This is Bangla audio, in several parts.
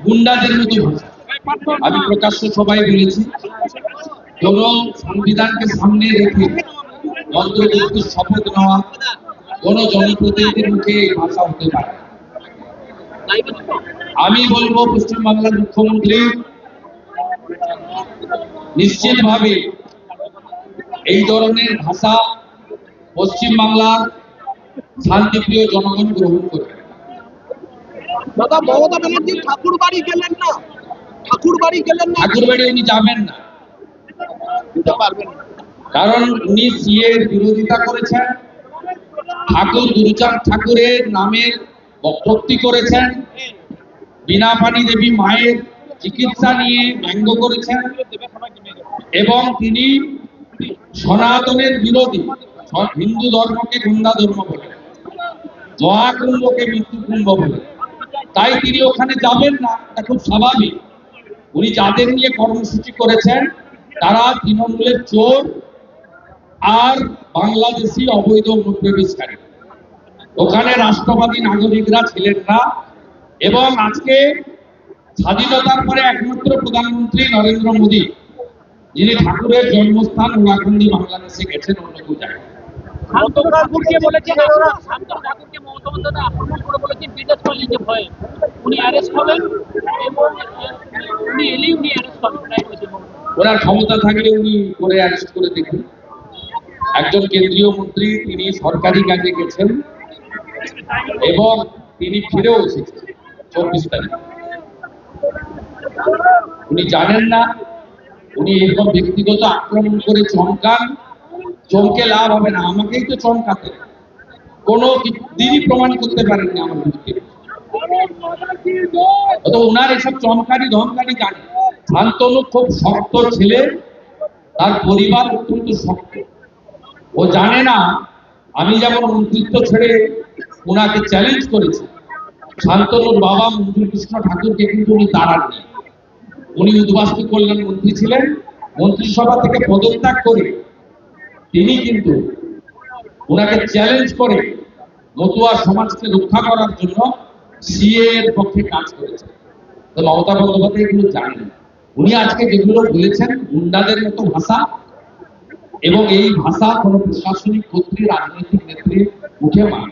গুন্ডাদের মতো আমি প্রকাশ্য সবাই বলেছি, কোন সংবিধানকে সামনে রেখে অন্তর্বর্তী শপথ নেওয়া কোন জনপ্রতিনিধির মুখে এই ভাষা হতে পারে। আমি বলবো পশ্চিমবাংলার মুখ্যমন্ত্রী নিশ্চিতভাবে এই ধরনের ভাষা পশ্চিমবাংলার শান্তিপ্রিয় জনগণ গ্রহণ করবে। দাদা, মমতা ব্যানার্জি ঠাকুর বাড়ি গেলেন না, ঠাকুর বাড়ি উনি যাবেন না, কারণ উনি সিএ বিরোধিতা করেছেন, ঠাকুর গুরুচাঁদ ঠাকুরের নামে বক্তব্য করেছেন, বিনা পানি দেবী মায়ের চিকিৎসা নিয়ে ব্যঙ্গ করেছেন এবং তিনি সনাতনের বিরোধী, হিন্দু ধর্মকে গুন্ডা ধর্ম বলে, মহাকুম্ভকে মৃত্যু কুম্ভ বলে। তাই তিনি ওখানে যাবেন না, এটা খুব স্বাভাবিক। উনি যাদের নিয়ে কর্মসূচি করেছেন তারা তৃণমূলের চোর আর বাংলাদেশি অবৈধ অনুপ্রবেশকারী। ওখানে রাষ্ট্রবাদী নাগরিকরা ছিলেন না এবং আজকে স্বাধীনতার পরে একমাত্র প্রধানমন্ত্রী নরেন্দ্র মোদী, যিনি ঠাকুরের জন্মস্থান উড়াখান্ডি বাংলাদেশে গেছেন অন্য কেউ জায়গায়। ওনার ক্ষমতা থাকলে উনি করে অ্যারেস্ট করে দেখুন। একজন কেন্দ্রীয় মন্ত্রী, তিনি সরকারি কাজে গেছেন এবং তিনি ফিরেও এসেছেন 24 তারিখ। উনি জানেন না, উনি এরকম ব্যক্তিগত আক্রমণ করে চমকান, চমকে লাভ হবে না। আমাকেই তো চমকাতে, কোনো দিনই প্রমাণ করতে পারেননি আমার বিরুদ্ধে। ওনার এসব চমকারি ধমকারি জানে। শান্তনু খুব শক্ত ছেলে, তার পরিবার অত্যন্ত শক্ত। ও জানে না আমি যেমন মন্ত্রিত্ব ছেড়ে ওনাকে চ্যালেঞ্জ করেছি, শান্তনুর বাবা মঞ্জুর কৃষ্ণ ঠাকুরকে কিন্তু উনি তাড়াননি। উনি উদ্বাস্তু কল্যাণ মন্ত্রী ছিলেন, মন্ত্রিসভা থেকে পদত্যাগ করে তিনি কিন্তু ওনাকে চ্যালেঞ্জ করে মতুয়া সমাজকে রক্ষা করার জন্য সিএ এর পক্ষে কাজ করেছেন। তো মমতা বন্দ্যোপাধ্যায় এগুলো জানেন। উনি আজকে যেগুলো বলেছেন গুন্ডাদের মতো ভাষা, এবং এই ভাষা কোন প্রশাসনিক কর্তৃ, রাজনৈতিক নেত্রীর মুখে মানে।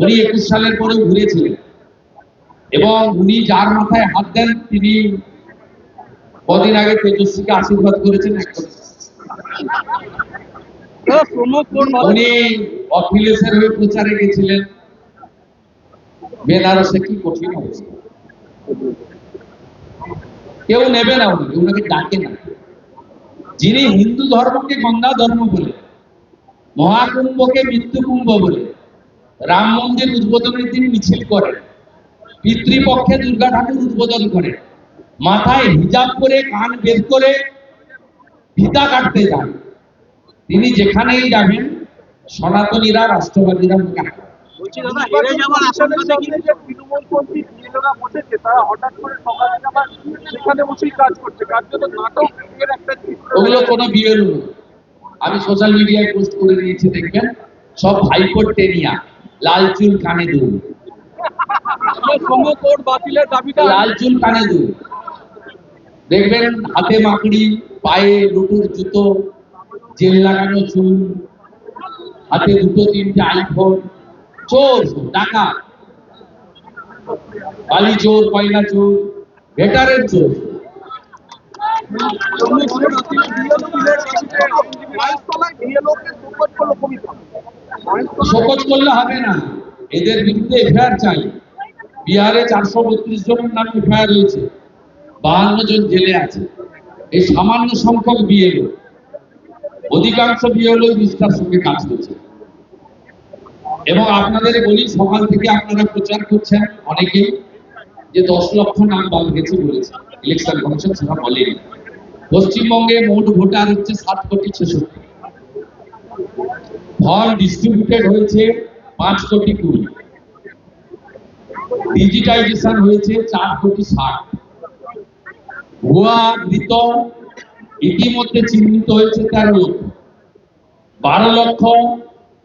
উনি 21 সালের পরে ঘুরেছিলেন এবং উনি যার মাথায় হাত দেন তিনি কদিন আগে তেজস্বীকে আশীর্বাদ করেছেন। উনি অখিলেশের হয়ে প্রচারে গেছিলেন বেনারসে। কি কঠিন অবস্থা, কেউ নেবে না উনি, ওনাকে ডাকে না। যিনি হিন্দু ধর্মকে গঙ্গা ধর্ম বলে, মহাকুম্ভকে মৃত্যু কুম্ভ বলে, রাম মন্দির উদ্বোধনের দিন মিছিল করেন, পিতৃপক্ষে দুর্গা ঠাকুর উদ্বোধন করেন, মাথায় হিজাব করে কান বের করে ফিতা কাটতে যান, তিনি যেখানেই যাবেন সনাতনীরা, রাষ্ট্রবাদীরা মুখে হাত। ওগুলো কোনো বিএলও, আমি সোশ্যাল মিডিয়ায় পোস্ট করে দিয়েছি, দেখবেন সব হাইকোর্ট টেনিয়া, লাল চুল কানে দুল, লাল চুল কানে দুল, দেখবেন হাতে মাকড়ি, পায়ে লুটুর জুতো, জেল লাগানো চুল, হাতে 2-3টে আইফোন, চোর, ডাকাত, বালি চোর, কয়লা চোর, ভেটারের চোর। শোকজ করলে হবে না, এদের বিরুদ্ধে এফআইআর চাই। বিহারে 432 জনের নামে এফআইআর হয়েছে, 52 জন জেলে আছে। এই সামান্য সংখ্যক বিএলও, অধিকাংশ বিএলও নিষ্ঠার সঙ্গে কাজ করছে। এবং আপনাদের বলি, সকাল থেকে আপনারা প্রচার করছেন অনেকেই যে 10 লক্ষ নাম বাদ গেছে বলেছে, ইলেকশন কমিশন সেটা বলেনি। পশ্চিমবঙ্গে মোট ভোটার হচ্ছে 7,66,00,000, ফর্ম ডিস্ট্রিবিউটেড হয়েছে 5,20,00,000, ডিজিটাইজেশন হয়েছে 4,60,00,000, ভুয়া মৃত ইতিমধ্যে চিহ্নিত হয়েছে 13 লক্ষ। 12 লক্ষ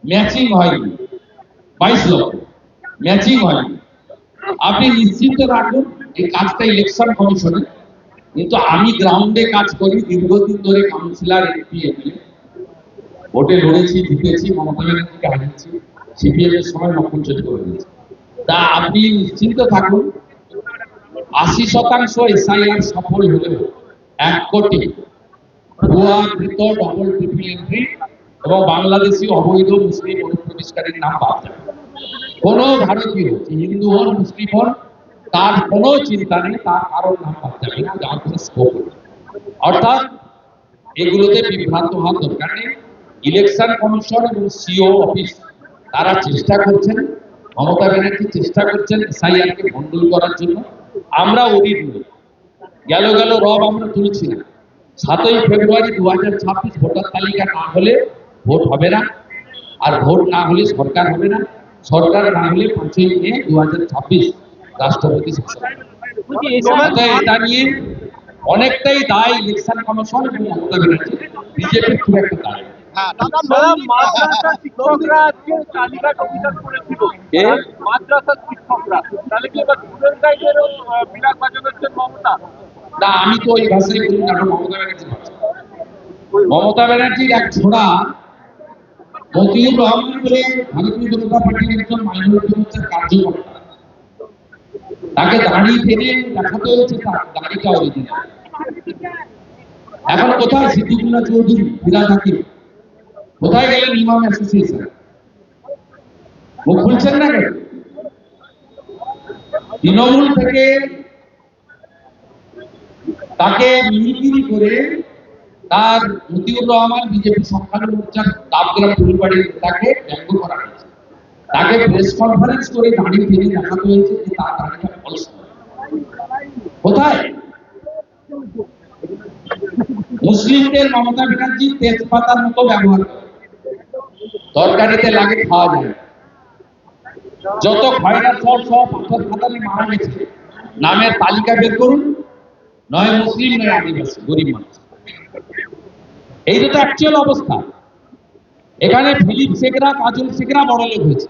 ম্যাচিং হয়নি, 22 লক্ষ ম্যাচিং হয়নি। আপনি নিশ্চিন্ত রাখুন এই কাজটা ইলেকশন কমিশনের, কিন্তু আমি গ্রাউন্ডে কাজ করি, দীর্ঘদিন ধরে কাউন্সিলর এমপি এমএলএ ভোটে লড়েছি, জিতেছি, মমতা ব্যানার্জিকে হারিয়েছি, সিপিএম এর সময় নকল চুরি করে দিয়েছি। তা আপনি নিশ্চিন্ত থাকুন, 80% এসআইআর সফল হলেও 1 কোটি ভুয়া কৃত ডবল ট্রিপল এন্ট্রি এবং বাংলাদেশি অবৈধ মুসলিম অনুপ্রবেশকারীর নাম বাদ যাবে। কোন ভারতীয় হিন্দু হন মুসলিম হন তার কোনো চিন্তা নেই, তার কারোর নাম বাদ যাবে না, যার কোনো স্কোপ নেই। অর্থাৎ এগুলোতে বিভ্রান্ত হওয়ার দরকার নেই। ইলেকশন কমিশন এবং সিও অফিস তারা চেষ্টা করছেন, মমতা ব্যানার্জি চেষ্টা করছেন এসআইআর কে ভণ্ডুল করার জন্য। আমরা অধীর নই, গেল রব আমরা তুলছি না। 7ই ফেব্রুয়ারি 2026 ভোটার তালিকা না হলে ভোট হবে না, আর ভোট না হলে সরকার হবে না, সরকার না হলে 5ই মে 2026 রাষ্ট্রপতি শাসন। এটা নিয়ে অনেকটাই দায় ইলেকশন কমিশন এবং মমতা ব্যানার্জি, বিজেপির খুব একটা দায়। হ্যাঁ দাদা, মাদ্রাসা শিক্ষকরা আজকে তালিকা প্রকাশ করেছিল, মাদ্রাসা শিক্ষকরা, তাহলে কি এবার স্টুডেন্ট গাইডেরও বিরাট বাজানো হচ্ছেন মমতা? না, আমি তো ওই ভাষায় বলি না, মমতা ব্যানার্জি ভাষা। মমতা ব্যানার্জির এক ছোড়া মতিউর রহমান বলে ভারতীয় জনতা পার্টির একজন মাইনরিটি মোর্চার কার্যকর্তা, তাকে দাঁড়িয়ে টেনে দেখাতে হয়েছে তার দাঁড়িটা অরিজিনাল। এখন কোথায় সিদ্দিকুল্লাহ চৌধুরী, ফিরাদ হাকিম, কোথায় গেলেন ইমাম অ্যাসোসিয়েশন? মুখ খুলছেন না কেন? তৃণমূল থেকে তাকে মিমিক্রি করে তার মতিউর রহমান বিজেপি সংখ্যালঘু মোর্চার দাবগ্রাম ফুলবাড়ির তাকে ব্যঙ্গ করা হয়েছে, তাকে প্রেস কনফারেন্স করে দাঁড়িয়ে টেনে দেখাতে হয়েছে যে তার দাঁড়িটা ফলস। কোথায় মুসলিমদের মমতা ব্যানার্জি তেজপাতার মতো ব্যবহার করে, তরকারিতে লাগে, খাওয়া যায়। যত খয়রা সহ পাথর ফাতালে মারা গেছে নামের তালিকা বের করুন, নয় মুসলিম নয় আদিবাসী, গরিব মানুষ। এই তো অ্যাকচুয়াল অবস্থা। এখানে ফিলিপ শেখরা, কাজল শেখরা বড় লোক হয়েছে।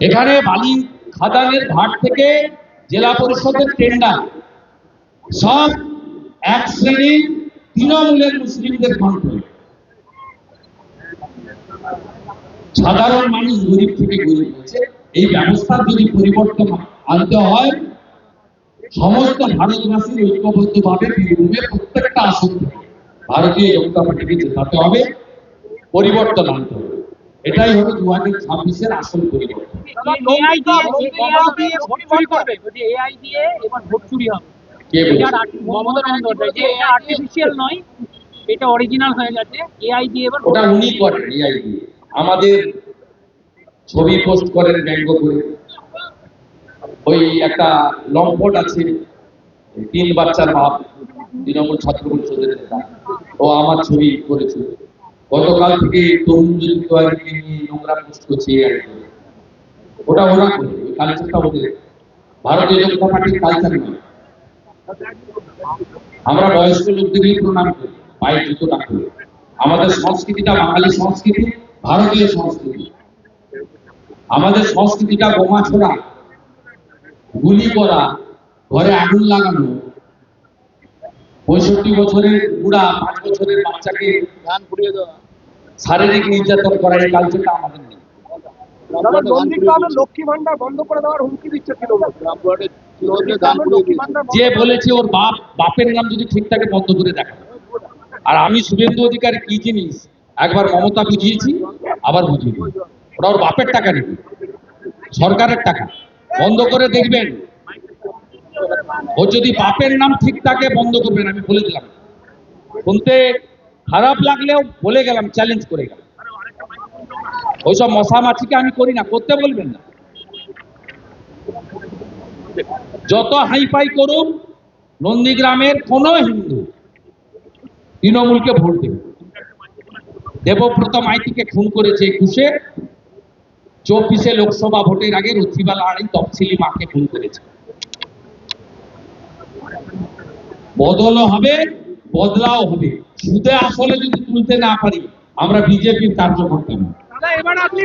এখানে বালি খাদানের ঘাট থেকে জেলা পরিষদের টেন্ডার সব এক শ্রেণীর তৃণমূলের মুসলিমদের কন্ট্রোল। সাধারণ মানুষ গরিব থেকে গরিব হচ্ছে। এই ব্যবস্থার যদি পরিবর্তন আনতে হয়, সমস্ত ভারতবাসীর ঐক্যবদ্ধভাবে বীরভূমে প্রত্যেকটা আসন থেকে ভারতীয় জনতা পার্টিকে জেতাতে হবে, পরিবর্তন আনতে হবে। এটাই হলো 2026-এর আসল পরিবর্তন। এআই দিয়ে ভোট চুরি করবে, এআই দিয়ে এবার ভোট চুরি হবে। কে বলছে? মমতা বন্দ্যোপাধ্যায়, যে এটা আর্টিফিশিয়াল নয়, এটা অরিজিনাল হয়ে গেছে, এআই দিয়ে এবার ওটা উনি করেন, এআই দিয়ে। আমাদের ছবি পোস্ট করেন ব্যঙ্গ করে। ওই একটা লম্পট আছে, 3 বাচ্চার বাপ, তৃণমূল ছাত্র পরিষদের নেতা, ও আমার ছবি করেছে। গতকাল থেকে তরুণ যুবককে নিয়ে নোংরা পোস্ট করছে এআই দিয়ে। ওটা ওরা করে, ওই কালচারটা ওদের, ভারতীয় জনতা পার্টির কালচার নয়। আমরা বয়স্ক লোকদেরই প্রণাম করি, পায়ে জুতো রাখি। আমাদের সংস্কৃতিটা বাঙালি সংস্কৃতি, ভারতীয় সংস্কৃতি। আমাদের সংস্কৃতিটা বোমা ছোড়া, গুলি করা, ঘরে আগুন লাগানো, 65 বছরের বুড়া 5 বছরের বাচ্চাকে ধান পুড়িয়ে দেওয়া। শারীরিক নির্যাতন করা, এই কালচারটা আমাদের নেই। দাদা, নন্দীগ্রামে লক্ষ্মী ভান্ডার বন্ধ করে দেওয়ার হুমকি দিচ্ছে তৃণমূল। লক্ষ্মী ভান্ডার বন্ধ যে বলেছে ওর বাপের নাম যদি ঠিক থাকে বন্ধ করে দেখা। আর আমি শুভেন্দু অধিকারী কি জিনিস একবার মমতা বুঝিয়েছি, আবার বুঝিয়ে দিই। ওরা ওর বাপের টাকা নেবে, সরকারের টাকা। বন্ধ করে দেখবেন, ও যদি বাপের নাম ঠিক থাকে বন্ধ করবেন, আমি বলে দিলাম। শুনতে খারাপ লাগলেও বলে গেলাম, চ্যালেঞ্জ করে গেলাম। ওইসব মশা মাছিকে আমি করি না, করতে বলবেন না। যত হাইফাই করুন, নন্দীগ্রামের কোন হিন্দু তৃণমূলকে ভোট দেবে। দেবব্রত মাইতিকে খুন করেছে 21-এ, 24-এ লোকসভা ভোটের আগে রথিবালা আড়াই তফসিলি মাকে খুন করেছে। বদলও হবে, বদলাও হবে। সুদে আসলে যদি তুলতে না পারি, আমরা বিজেপির কার্যকর্তা নই। দাদা এবার আপনি